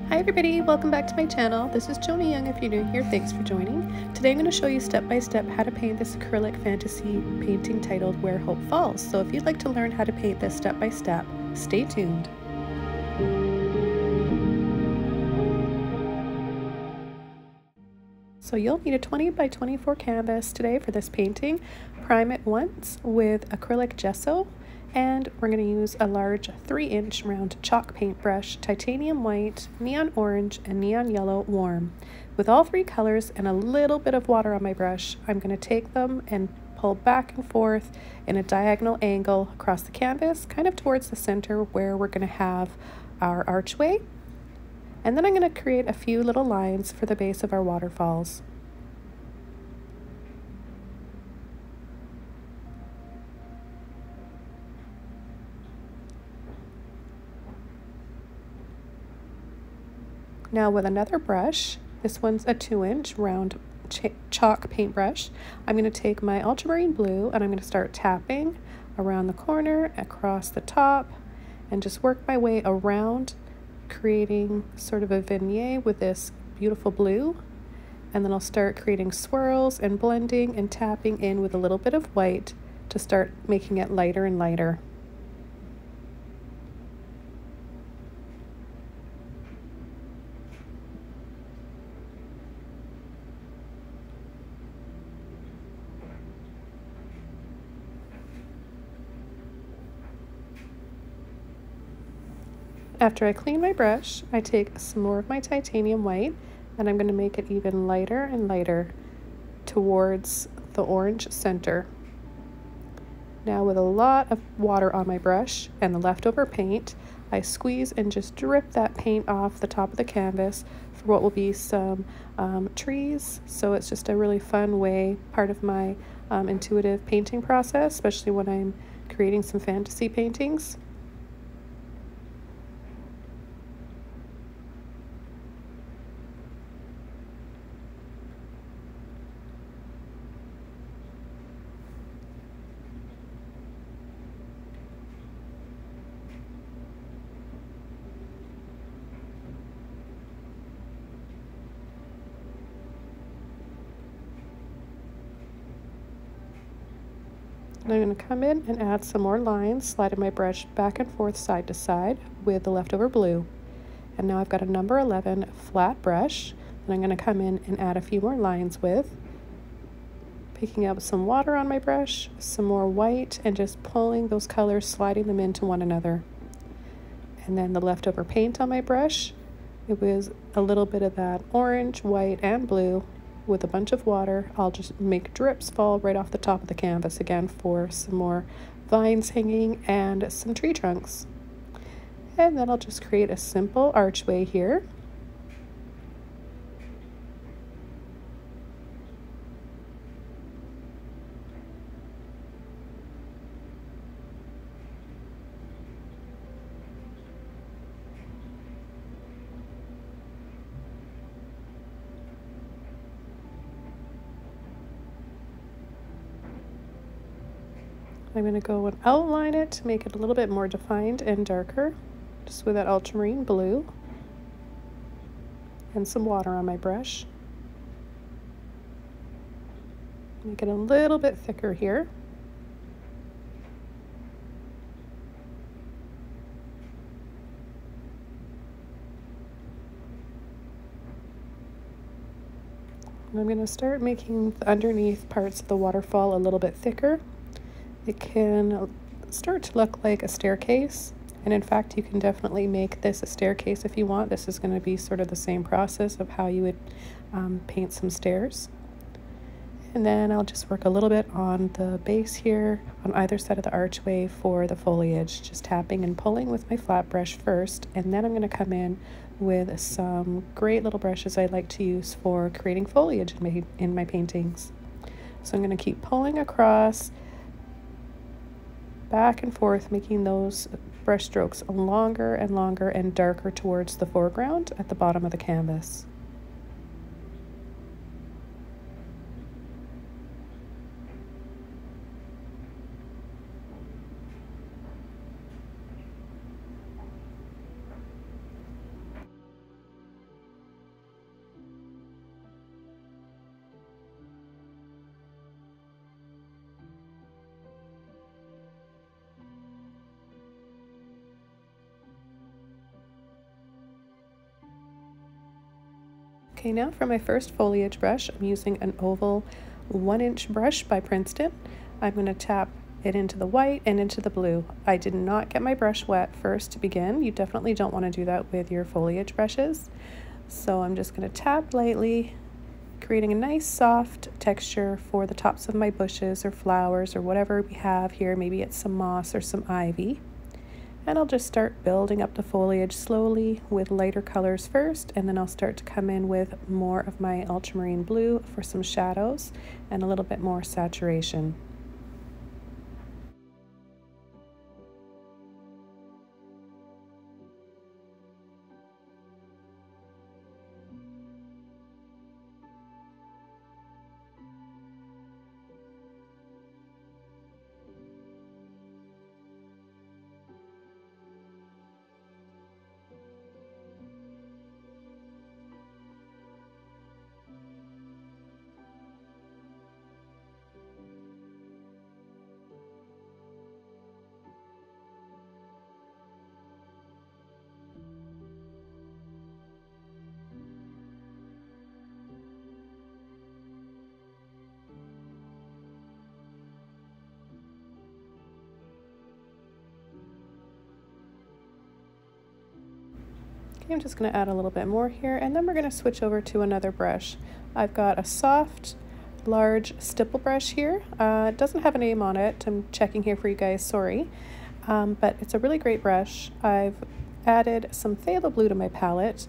Hi everybody, welcome back to my channel. This is Joni Young. If you're new here, thanks for joining. Today I'm going to show you step by step how to paint this acrylic fantasy painting titled Where Hope Falls. So if you'd like to learn how to paint this step by step, stay tuned. So you'll need a 20 by 24 canvas today for this painting. Prime it once with acrylic gesso, and we're going to use a large 3-inch round chalk paintbrush, titanium white, neon orange, and neon yellow warm. With all three colors and a little bit of water on my brush, I'm going to take them and pull back and forth in a diagonal angle across the canvas, kind of towards the center where we're going to have our archway. And then I'm going to create a few little lines for the base of our waterfalls. Now with another brush, this one's a 2-inch round chalk paintbrush, I'm going to take my ultramarine blue and I'm going to start tapping around the corner, across the top, and just work my way around, creating sort of a vignette with this beautiful blue. And then I'll start creating swirls and blending and tapping in with a little bit of white to start making it lighter and lighter. After I clean my brush, I take some more of my titanium white and I'm going to make it even lighter and lighter towards the orange center. Now with a lot of water on my brush and the leftover paint, I squeeze and just drip that paint off the top of the canvas for what will be some trees. So it's just a really fun way, part of my intuitive painting process, especially when I'm creating some fantasy paintings. And I'm going to come in and add some more lines, sliding my brush back and forth side to side with the leftover blue. And now I've got a number 11 flat brush that I'm going to come in and add a few more lines with, picking up some water on my brush, some more white, and just pulling those colors, sliding them into one another. And then the leftover paint on my brush, it was a little bit of that orange, white, and blue. With a bunch of water, I'll just make drips fall right off the top of the canvas again for some more vines hanging and some tree trunks. And then I'll just create a simple archway here. I'm going to go and outline it to make it a little bit more defined and darker, just with that ultramarine blue and some water on my brush. Make it a little bit thicker here. And I'm going to start making the underneath parts of the waterfall a little bit thicker. It can start to look like a staircase, and in fact you can definitely make this a staircase if you want. This is going to be sort of the same process of how you would paint some stairs. And then I'll just work a little bit on the base here on either side of the archway for the foliage, just tapping and pulling with my flat brush first, and then I'm going to come in with some great little brushes I like to use for creating foliage in my paintings. So I'm going to keep pulling across, back and forth, making those brush strokes longer and longer and darker towards the foreground at the bottom of the canvas. Okay, now for my first foliage brush, I'm using an oval 1-inch brush by Princeton. I'm going to tap it into the white and into the blue. I did not get my brush wet first to begin. You definitely don't want to do that with your foliage brushes. So I'm just going to tap lightly, creating a nice soft texture for the tops of my bushes or flowers or whatever we have here. Maybe it's some moss or some ivy. And I'll just start building up the foliage slowly with lighter colors first, and then I'll start to come in with more of my ultramarine blue for some shadows and a little bit more saturation. Okay, I'm just going to add a little bit more here, and then we're going to switch over to another brush. I've got a soft, large stipple brush here. It doesn't have a name on it. I'm checking here for you guys, sorry. But it's a really great brush. I've added some phthalo blue to my palette.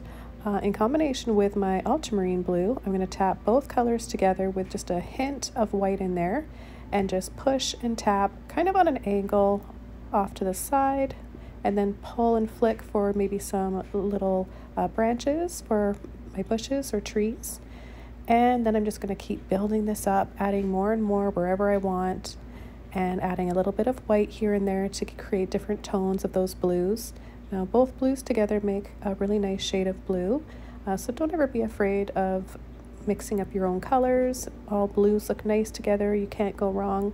In combination with my ultramarine blue, I'm going to tap both colors together with just a hint of white in there and just push and tap kind of on an angle off to the side, and then pull and flick for maybe some little branches for my bushes or trees. And then I'm just going to keep building this up, adding more and more wherever I want, and adding a little bit of white here and there to create different tones of those blues. Now both blues together make a really nice shade of blue, so don't ever be afraid of mixing up your own colors. All blues look nice together, you can't go wrong.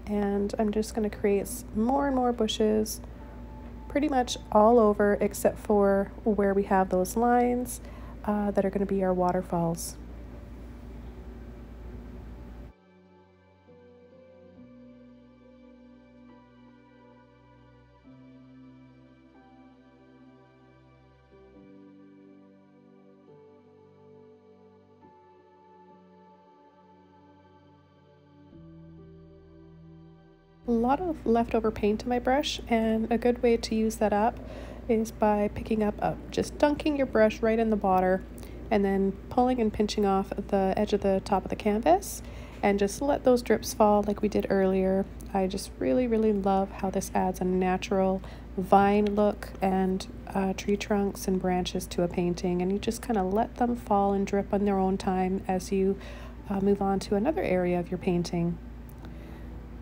And I'm just going to create more and more bushes pretty much all over except for where we have those lines that are going to be our waterfalls. A lot of leftover paint in my brush, and a good way to use that up is by picking up, just dunking your brush right in the water and then pulling and pinching off the edge of the top of the canvas and just let those drips fall like we did earlier. I just really love how this adds a natural vine look and tree trunks and branches to a painting, and you just kind of let them fall and drip on their own time as you move on to another area of your painting.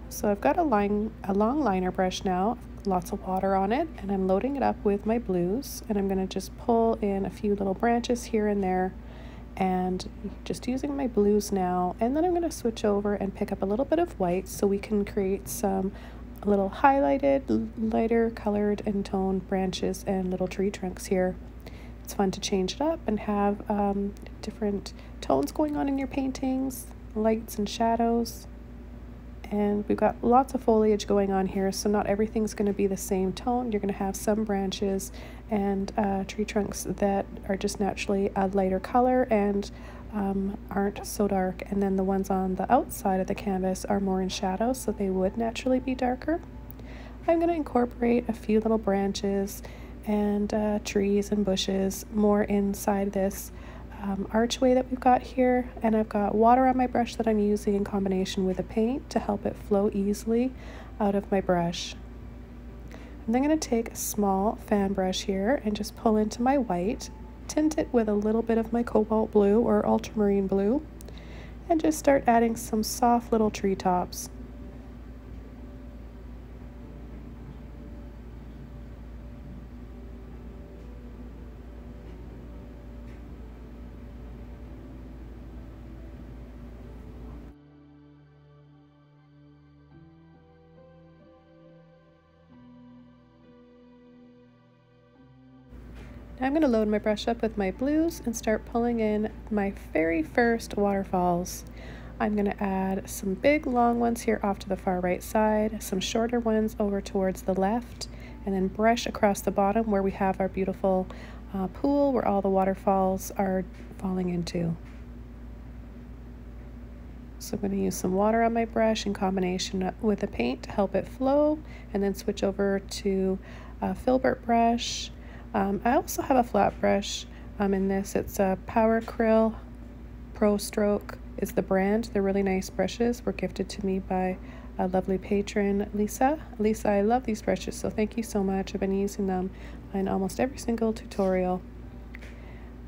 So I've got a long liner brush now, lots of water on it, and I'm loading it up with my blues, and I'm going to just pull in a few little branches here and there, and just using my blues now. And then I'm going to switch over and pick up a little bit of white so we can create some little highlighted, lighter colored and toned branches and little tree trunks here. It's fun to change it up and have different tones going on in your paintings, lights and shadows. And we've got lots of foliage going on here, so not everything's going to be the same tone. You're going to have some branches and tree trunks that are just naturally a lighter color and aren't so dark, and then the ones on the outside of the canvas are more in shadow, so they would naturally be darker. I'm going to incorporate a few little branches and trees and bushes more inside this archway that we've got here, and I've got water on my brush that I'm using in combination with a paint to help it flow easily out of my brush. And then I'm going to take a small fan brush here and just pull into my white, tint it with a little bit of my cobalt blue or ultramarine blue, and just start adding some soft little treetops. Now I'm going to load my brush up with my blues and start pulling in my very first waterfalls. I'm going to add some big long ones here off to the far right side, some shorter ones over towards the left, and then brush across the bottom where we have our beautiful pool where all the waterfalls are falling into. So I'm going to use some water on my brush in combination with a paint to help it flow, and then switch over to a Filbert brush. I also have a flat brush in this. It's a Power Acrylic Pro Stroke is the brand. They're really nice brushes, were gifted to me by a lovely patron, Lisa. Lisa, I love these brushes, so thank you so much. I've been using them in almost every single tutorial.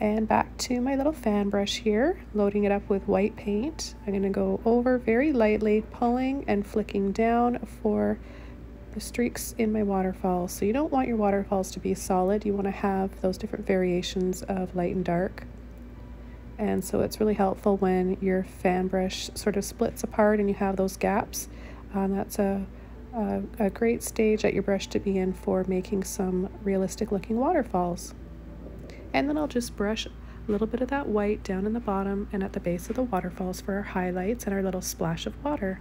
And back to my little fan brush here, loading it up with white paint. I'm going to go over very lightly, pulling and flicking down for the streaks in my waterfalls. So you don't want your waterfalls to be solid. You want to have those different variations of light and dark. And so it's really helpful when your fan brush sort of splits apart and you have those gaps. That's a great stage at your brush to be in for making some realistic looking waterfalls. And then I'll just brush a little bit of that white down in the bottom and at the base of the waterfalls for our highlights and our little splash of water.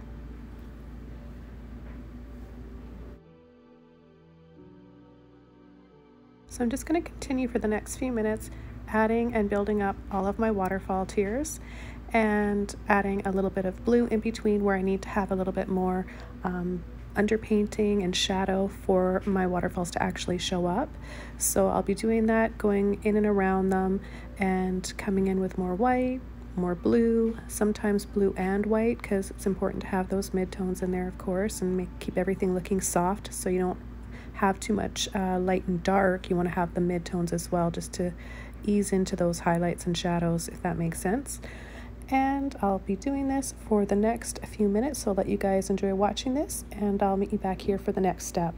So I'm just going to continue for the next few minutes adding and building up all of my waterfall tiers and adding a little bit of blue in between where I need to have a little bit more underpainting and shadow for my waterfalls to actually show up. So I'll be doing that, going in and around them and coming in with more white, more blue, sometimes blue and white, because it's important to have those midtones in there, of course, and keep everything looking soft so you don't have too much light and dark. You want to have the midtones as well, just to ease into those highlights and shadows, if that makes sense. And I'll be doing this for the next few minutes, so I'll let you guys enjoy watching this, and I'll meet you back here for the next step.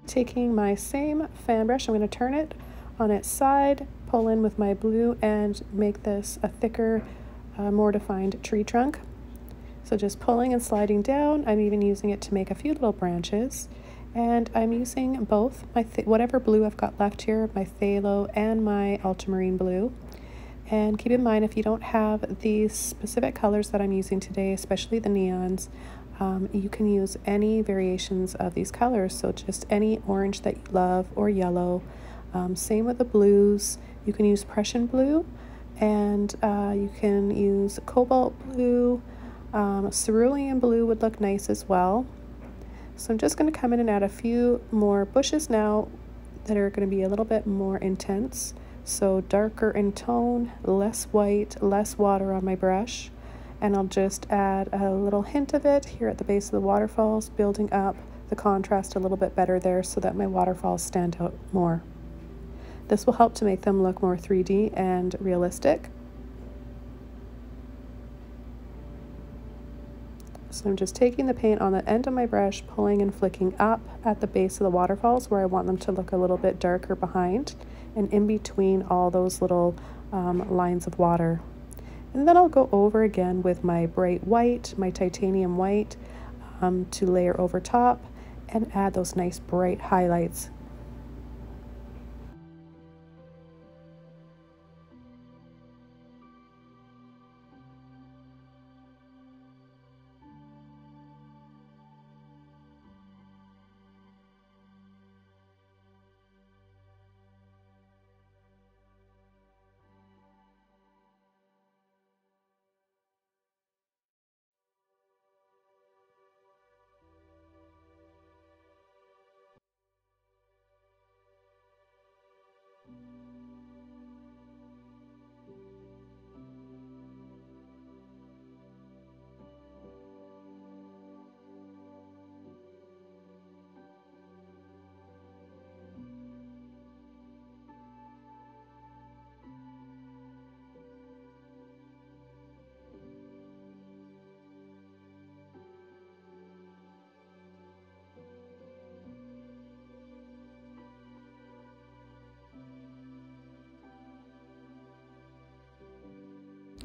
Taking my same fan brush, I'm going to turn it on its side, pull in with my blue, and make this a thicker, more defined tree trunk. So just pulling and sliding down. I'm even using it to make a few little branches. And I'm using both my whatever blue I've got left here, my Phthalo and my Ultramarine blue. And keep in mind, if you don't have these specific colors that I'm using today, especially the neons, you can use any variations of these colors. So just any orange that you love, or yellow. Same with the blues. You can use Prussian blue, and you can use cobalt blue. Cerulean blue would look nice as well. So I'm just going to come in and add a few more bushes now that are going to be a little bit more intense. So darker in tone, less white, less water on my brush. And I'll just add a little hint of it here at the base of the waterfalls, building up the contrast a little bit better there so that my waterfalls stand out more. This will help to make them look more 3D and realistic. So I'm just taking the paint on the end of my brush, pulling and flicking up at the base of the waterfalls where I want them to look a little bit darker behind, and in between all those little lines of water. And then I'll go over again with my bright white, my titanium white, to layer over top and add those nice bright highlights.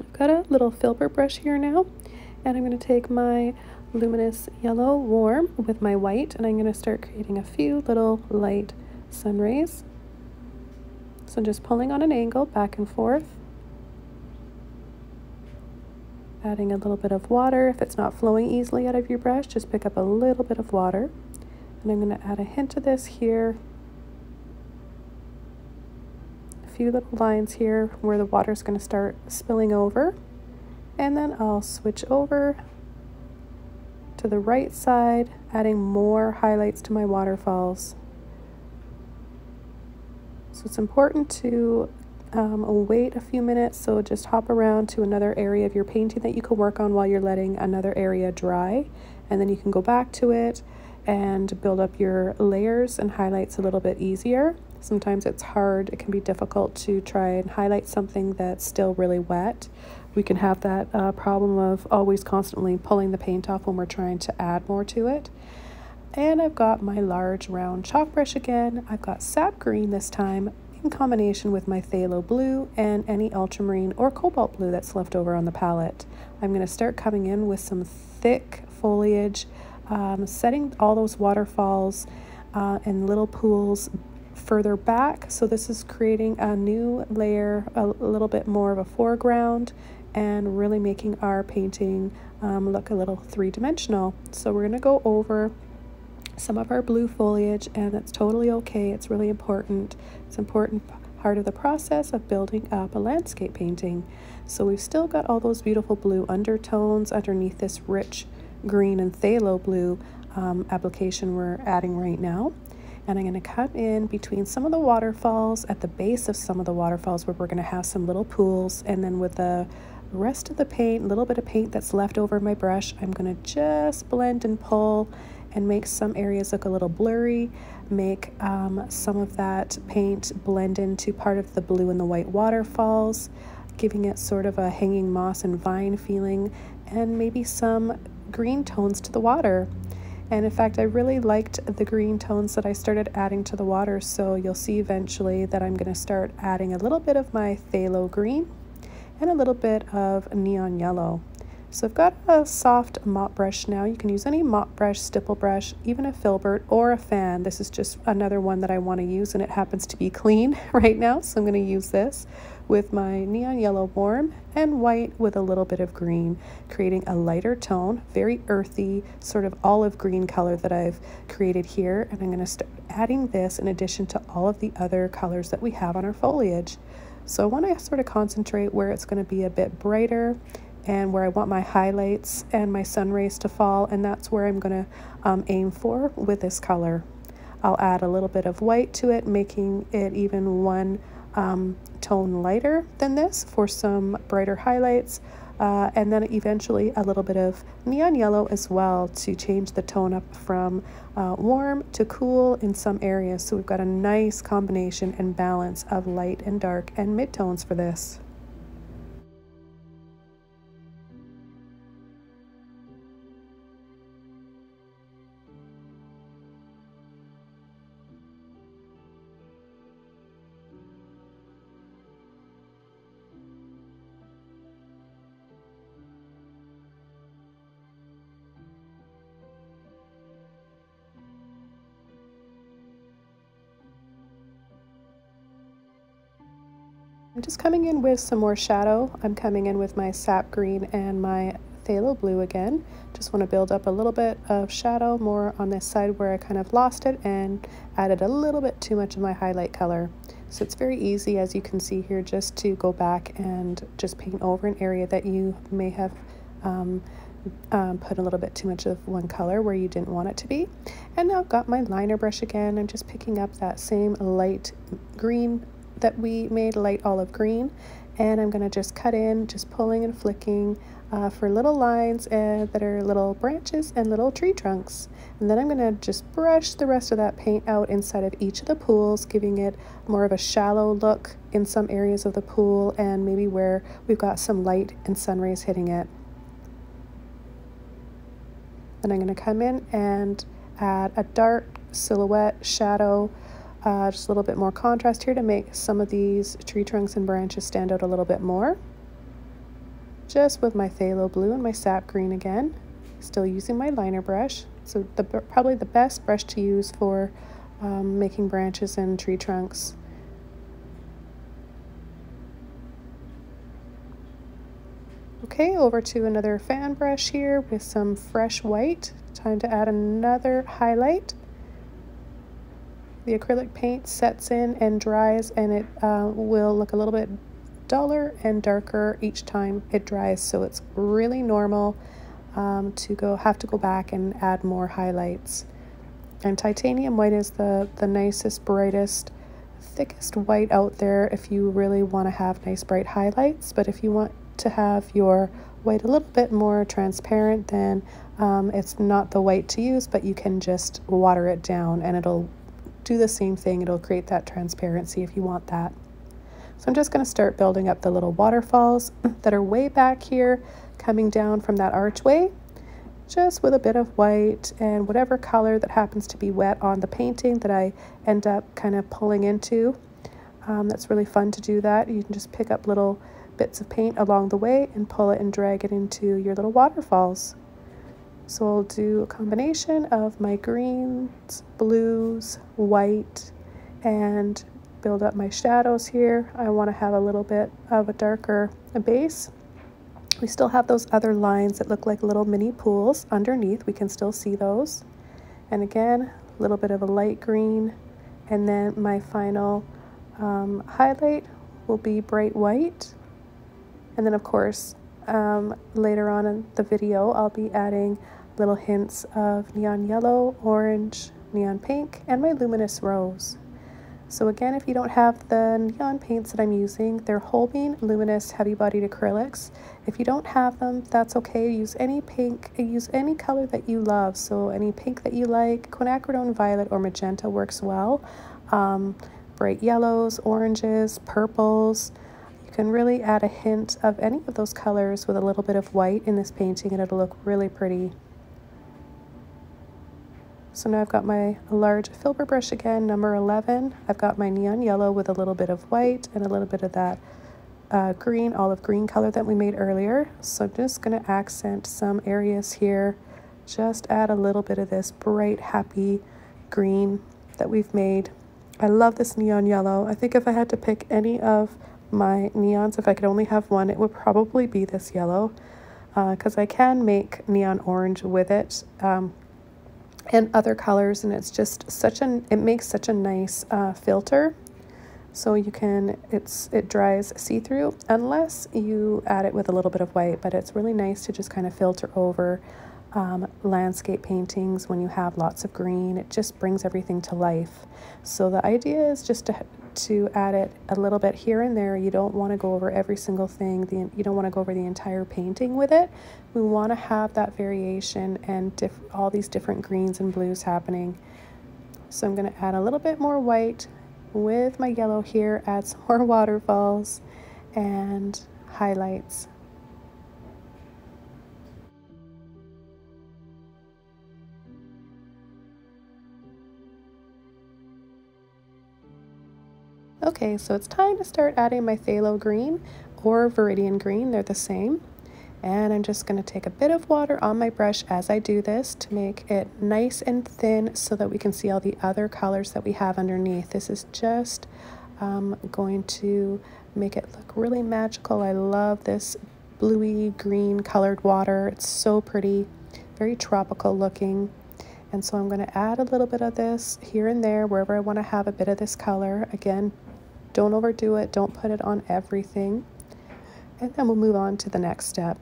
I've got a little Filbert brush here now, and I'm going to take my Luminous Yellow Warm with my white, and I'm going to start creating a few little light sun rays. So just pulling on an angle back and forth, adding a little bit of water. If it's not flowing easily out of your brush, just pick up a little bit of water. And I'm going to add a hint of this here. A few little lines here where the water is going to start spilling over. And then I'll switch over to the right side, adding more highlights to my waterfalls. So it's important to wait a few minutes, so just hop around to another area of your painting that you can work on while you're letting another area dry, and then you can go back to it and build up your layers and highlights a little bit easier. Sometimes it's hard, it can be difficult to try and highlight something that's still really wet. We can have that problem of always constantly pulling the paint off when we're trying to add more to it. And I've got my large round chalk brush again. I've got sap green this time in combination with my phthalo blue and any ultramarine or cobalt blue that's left over on the palette. I'm going to start coming in with some thick foliage, setting all those waterfalls and little pools further back. So this is creating a new layer, a little bit more of a foreground, and really making our painting look a little three-dimensional. So we're going to go over some of our blue foliage, and that's totally okay. It's really important. It's an important part of the process of building up a landscape painting. So we've still got all those beautiful blue undertones underneath this rich green and phthalo blue application we're adding right now. And I'm going to cut in between some of the waterfalls, at the base of some of the waterfalls where we're going to have some little pools, and then with the rest of the paint, a little bit of paint that's left over in my brush, I'm going to just blend and pull and make some areas look a little blurry, make some of that paint blend into part of the blue and the white waterfalls, giving it sort of a hanging moss and vine feeling, and maybe some green tones to the water. And in fact, I really liked the green tones that I started adding to the water, so you'll see eventually that I'm going to start adding a little bit of my phthalo green and a little bit of neon yellow. So I've got a soft mop brush now. You can use any mop brush, stipple brush, even a filbert or a fan. This is just another one that I want to use, and it happens to be clean right now, so I'm going to use this with my neon yellow warm and white with a little bit of green, creating a lighter tone, very earthy, sort of olive green color that I've created here. And I'm going to start adding this in addition to all of the other colors that we have on our foliage. So I want to sort of concentrate where it's going to be a bit brighter and where I want my highlights and my sun rays to fall, and that's where I'm going to aim for with this color. I'll add a little bit of white to it, making it even one tone lighter than this for some brighter highlights, and then eventually a little bit of neon yellow as well to change the tone up from warm to cool in some areas. So we've got a nice combination and balance of light and dark and mid-tones for this. I'm just coming in with some more shadow. I'm coming in with my sap green and my phthalo blue again. Just want to build up a little bit of shadow more on this side where I kind of lost it and added a little bit too much of my highlight color. So it's very easy, as you can see here, just to go back and just paint over an area that you may have put a little bit too much of one color where you didn't want it to be. And now I've got my liner brush again. I'm just picking up that same light green that we made, light olive green, and I'm going to just cut in, just pulling and flicking for little lines that are little branches and little tree trunks. And then I'm going to just brush the rest of that paint out inside of each of the pools, giving it more of a shallow look in some areas of the pool and maybe where we've got some light and sun rays hitting it. Then I'm going to come in and add a dark silhouette shadow, just a little bit more contrast here to make some of these tree trunks and branches stand out a little bit more. Just with my phthalo blue and my sap green again, still using my liner brush. So probably the best brush to use for making branches and tree trunks. Okay, over to another fan brush here with some fresh white. Time to add another highlight. The acrylic paint sets in and dries, and it will look a little bit duller and darker each time it dries, so it's really normal to have to go back and add more highlights. And titanium white is the nicest, brightest, thickest white out there if you really want to have nice bright highlights. But if you want to have your white a little bit more transparent, then it's not the white to use, but you can just water it down and it'll do the same thing. It'll create that transparency if you want that. So I'm just going to start building up the little waterfalls that are way back here, coming down from that archway, just with a bit of white and whatever color that happens to be wet on the painting that I end up kind of pulling into. That's really fun to do that. You can just pick up little bits of paint along the way and pull it and drag it into your little waterfalls. So I'll do a combination of my greens, blues, white, and build up my shadows here. I want to have a little bit of a darker base. We still have those other lines that look like little mini pools underneath. We can still see those. And again, a little bit of a light green. And then my final highlight will be bright white. And then of course, later on in the video, I'll be adding little hints of neon yellow, orange, neon pink, and my luminous rose. So again, if you don't have the neon paints that I'm using, they're whole bean luminous heavy bodied acrylics. If you don't have them, that's okay. Use any pink, use any color that you love. So any pink that you like, quinacridone violet or magenta works well. Bright yellows, oranges, purples. You can really add a hint of any of those colors with a little bit of white in this painting and it'll look really pretty. So now I've got my large Filbert brush again, number 11. I've got my neon yellow with a little bit of white and a little bit of that green, olive green color that we made earlier. So I'm just going to accent some areas here. Just add a little bit of this bright, happy green that we've made. I love this neon yellow. I think if I had to pick any of my neons, if I could only have one, it would probably be this yellow, because I can make neon orange with it. And other colors, and it's just it makes such a nice filter. So you can, it dries see-through unless you add it with a little bit of white, but it's really nice to just kind of filter over landscape paintings when you have lots of green. It just brings everything to life. So the idea is just to add it a little bit here and there. You don't want to go over every single thing. You don't want to go over the entire painting with it. We want to have that variation and all these different greens and blues happening. So I'm going to add a little bit more white with my yellow here, add some more waterfalls and highlights. Okay, so it's time to start adding my phthalo green or viridian green. They're the same. And I'm just going to take a bit of water on my brush as I do this to make it nice and thin so that we can see all the other colors that we have underneath. This is just going to make it look really magical. I love this bluey green colored water. It's so pretty, very tropical looking. And so I'm going to add a little bit of this here and there wherever I want to have a bit of this color. Again, don't overdo it. Don't put it on everything. And then we'll move on to the next step.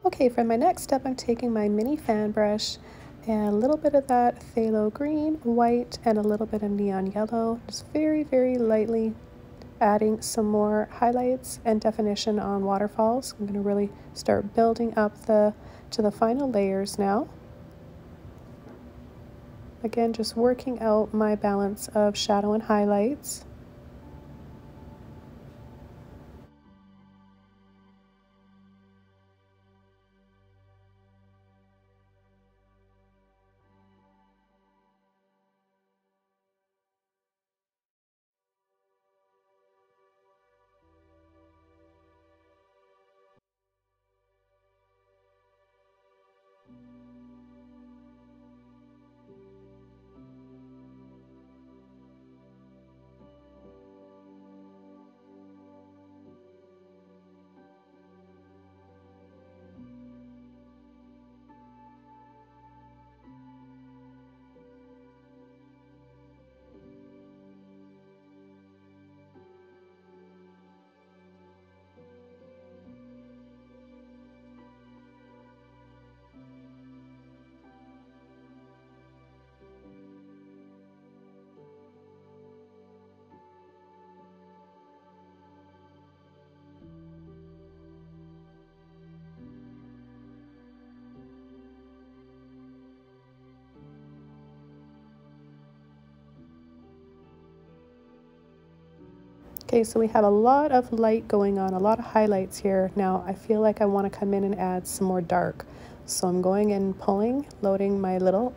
Okay, for my next step, I'm taking my mini fan brush and a little bit of that phthalo green, white, and a little bit of neon yellow, just very, very lightly adding some more highlights and definition on waterfalls. I'm going to really start building up to the final layers now. Again, just working out my balance of shadow and highlights. Okay, so we have a lot of light going on, a lot of highlights here. Now I feel like I want to come in and add some more dark. So I'm going in, pulling, loading my little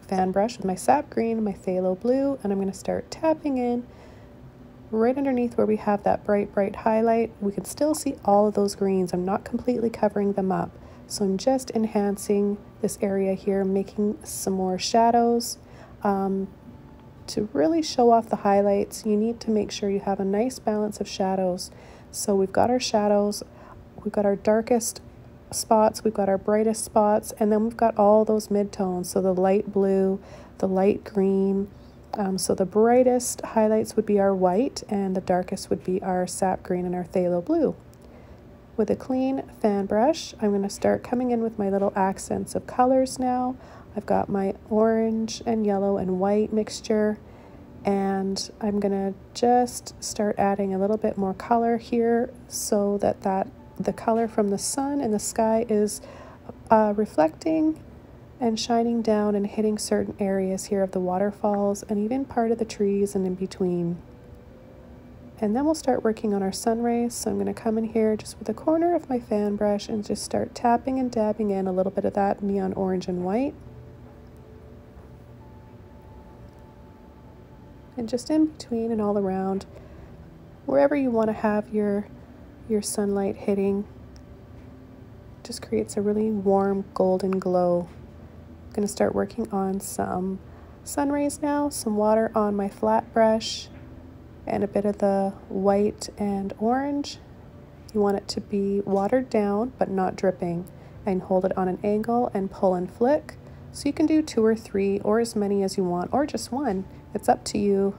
fan brush with my sap green, my phthalo blue, and I'm going to start tapping in right underneath where we have that bright, bright highlight. We can still see all of those greens. I'm not completely covering them up. So I'm just enhancing this area here, making some more shadows. To really show off the highlights, you need to make sure you have a nice balance of shadows. So we've got our shadows, we've got our darkest spots, we've got our brightest spots, and then we've got all those midtones. So the light blue, the light green. So the brightest highlights would be our white, and the darkest would be our sap green and our phthalo blue. With a clean fan brush, I'm going to start coming in with my little accents of colors now. I've got my orange and yellow and white mixture, and I'm gonna just start adding a little bit more color here so that the color from the sun and the sky is reflecting and shining down and hitting certain areas here of the waterfalls and even part of the trees and in between. And then we'll start working on our sun rays. So I'm going to come in here just with the corner of my fan brush and just start tapping and dabbing in a little bit of that neon orange and white. And just in between and all around, wherever you want to have your sunlight hitting, just creates a really warm golden glow. I'm going to start working on some sun rays now, some water on my flat brush, and a bit of the white and orange. you want it to be watered down but not dripping, and hold it on an angle and pull and flick. So you can do 2 or 3 or as many as you want, or just 1. It's up to you.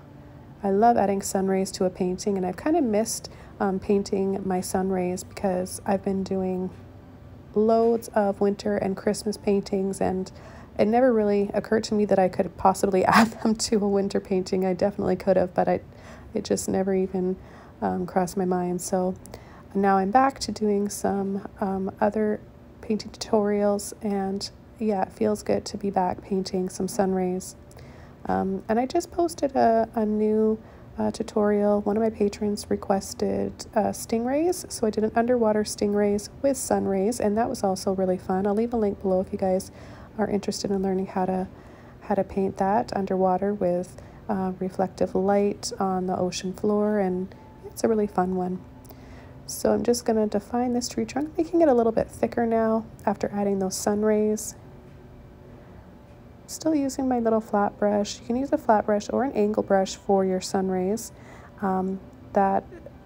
I love adding sun rays to a painting, and I've kind of missed painting my sun rays because I've been doing loads of winter and Christmas paintings, and it never really occurred to me that I could possibly add them to a winter painting. I definitely could have, but it just never even crossed my mind. So now I'm back to doing some other painting tutorials, and yeah, it feels good to be back painting some sun rays. And I just posted a new tutorial. One of my patrons requested stingrays, so I did an underwater stingrays with sun rays, and that was also really fun. I'll leave a link below if you guys are interested in learning how to paint that underwater with reflective light on the ocean floor, and it's a really fun one. So I'm just going to define this tree trunk, making it a little bit thicker now after adding those sun rays. Still using my little flat brush. You can use a flat brush or an angle brush for your sun rays. Those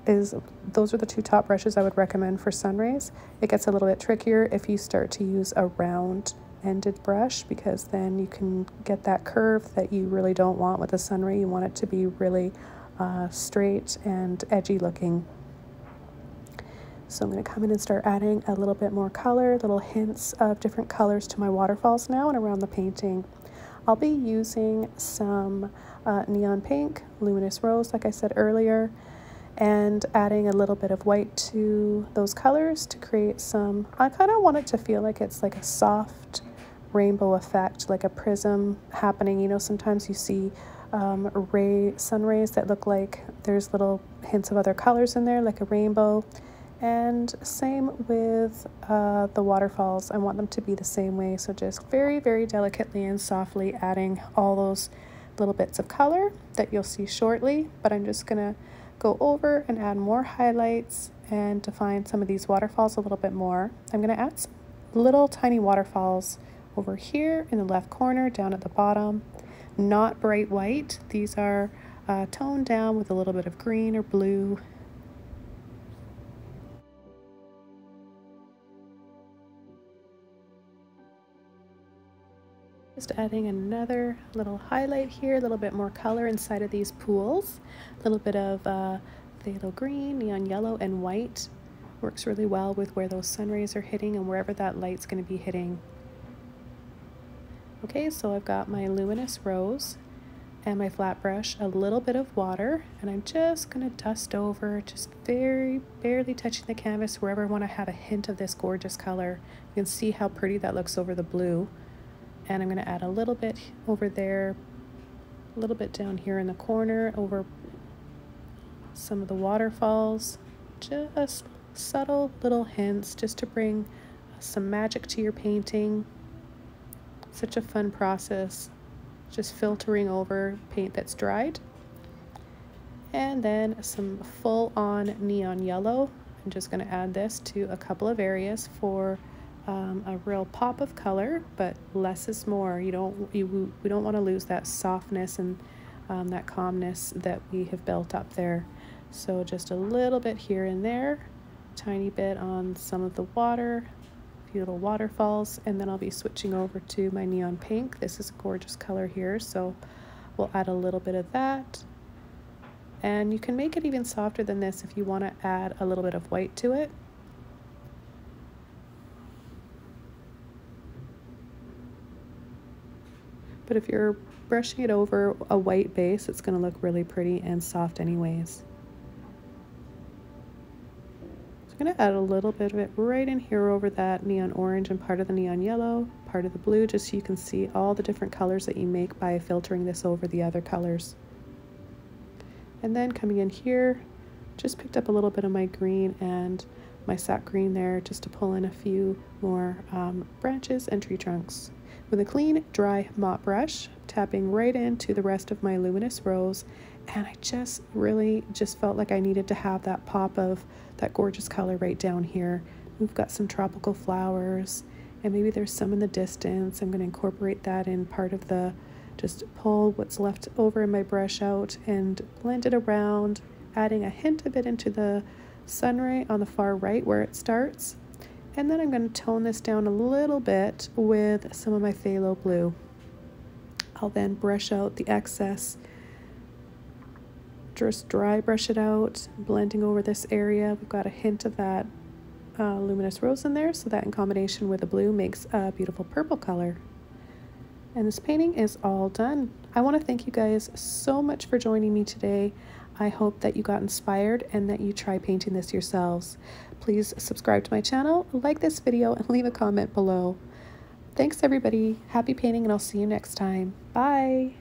are the 2 top brushes I would recommend for sun rays. It gets a little bit trickier if you start to use a round ended brush, because then you can get that curve that you really don't want with a sun ray. You want it to be really straight and edgy looking. So I'm going to come in and start adding a little bit more color, little hints of different colors to my waterfalls now and around the painting. I'll be using some neon pink, luminous rose, like I said earlier, and adding a little bit of white to those colors to create some, I kind of want it to feel like it's like a soft rainbow effect, like a prism happening. You know, sometimes you see sun rays that look like there's little hints of other colors in there, like a rainbow. And same with the waterfalls. I want them to be the same way. So just very, very delicately and softly adding all those little bits of color that you'll see shortly. But I'm just gonna go over and add more highlights and define some of these waterfalls a little bit more. I'm gonna add some little tiny waterfalls over here in the left corner, down at the bottom. Not bright white. These are toned down with a little bit of green or blue. Just adding another little highlight here, a little bit more color inside of these pools. A little bit of phthalo green, neon yellow, and white. Works really well with where those sun rays are hitting and wherever that light's going to be hitting. Okay, so I've got my luminous rose and my flat brush, a little bit of water, and I'm just going to dust over, just very barely touching the canvas wherever I want to have a hint of this gorgeous color. You can see how pretty that looks over the blue. And I'm going to add a little bit over there, a little bit down here in the corner over some of the waterfalls. Just subtle little hints just to bring some magic to your painting. Such a fun process, just filtering over paint that's dried. And then some full-on neon yellow. I'm just going to add this to a couple of areas for a real pop of color, but less is more. We don't want to lose that softness and that calmness that we have built up there. So just a little bit here and there, tiny bit on some of the water, a few little waterfalls, and then I'll be switching over to my neon pink. This is a gorgeous color here, so we'll add a little bit of that. And you can make it even softer than this if you want to add a little bit of white to it. But if you're brushing it over a white base, it's going to look really pretty and soft anyways. So I'm going to add a little bit of it right in here over that neon orange and part of the neon yellow, part of the blue, just so you can see all the different colors that you make by filtering this over the other colors. And then coming in here, just picked up a little bit of my green and my sap green there just to pull in a few more branches and tree trunks. With a clean, dry mop brush, tapping right into the rest of my luminous rose, and I just really felt like I needed to have that pop of that gorgeous color right down here. We've got some tropical flowers, and maybe there's some in the distance. I'm going to incorporate that in part of the, just pull what's left over in my brush out and blend it around, adding a hint of it into the sunray on the far right where it starts. And then I'm going to tone this down a little bit with some of my phthalo blue. I'll then brush out the excess. Just dry brush it out, blending over this area. We've got a hint of that luminous rose in there, so that in combination with the blue makes a beautiful purple color. And this painting is all done. I want to thank you guys so much for joining me today. I hope that you got inspired and that you try painting this yourselves. Please subscribe to my channel, like this video, and leave a comment below. Thanks everybody. Happy painting, and I'll see you next time. Bye.